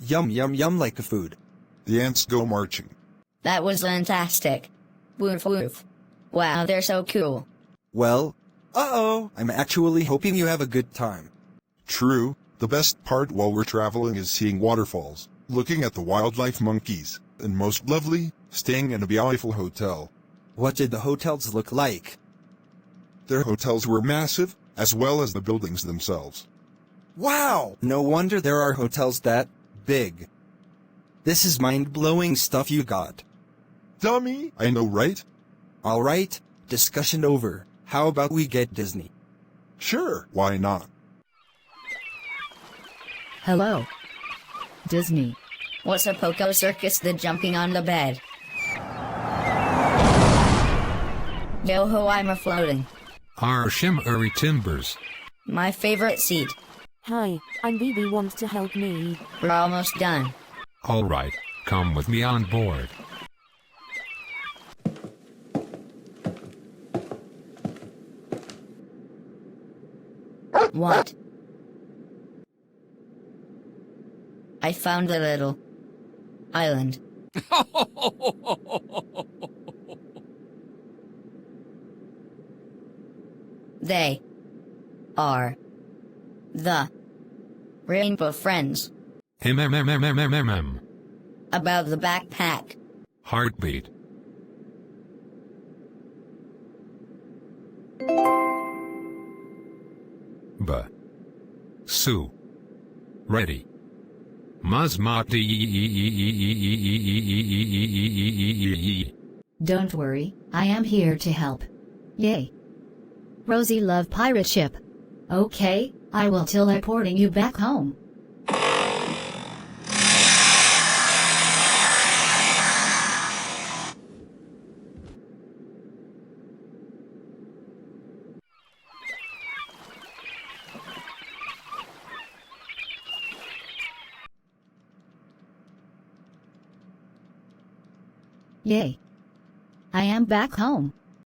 Yum yum yum like a food. The ants go marching. That was fantastic. Woof woof. Wow, they're so cool. Well, I'm actually hoping you have a good time. True, the best part while we're traveling is seeing waterfalls, looking at the wildlife monkeys, and most lovely, staying in a beautiful hotel. What did the hotels look like? Their hotels were massive, as well as the buildings themselves. Wow! No wonder there are hotels that big. This is mind-blowing stuff you got. Dummy, I know, right? Alright, discussion over. How about we get Disney? Sure, why not? Hello. Disney. What's a Poco Circus? The jumping on the bed. Yo ho, I'm a floating. Our shimmery timbers. My favorite seat. Hi, I'm Bibi. Want to help me? We're almost done. All right, come with me on board. What? I found the little island. They are the Rainbow Friends. About the backpack. Heartbeat. Sue. Ready. Don't worry, I am here to help. Yay. Rosie love pirate ship. Okay, I will teleporting you back home. Yay. I am back home.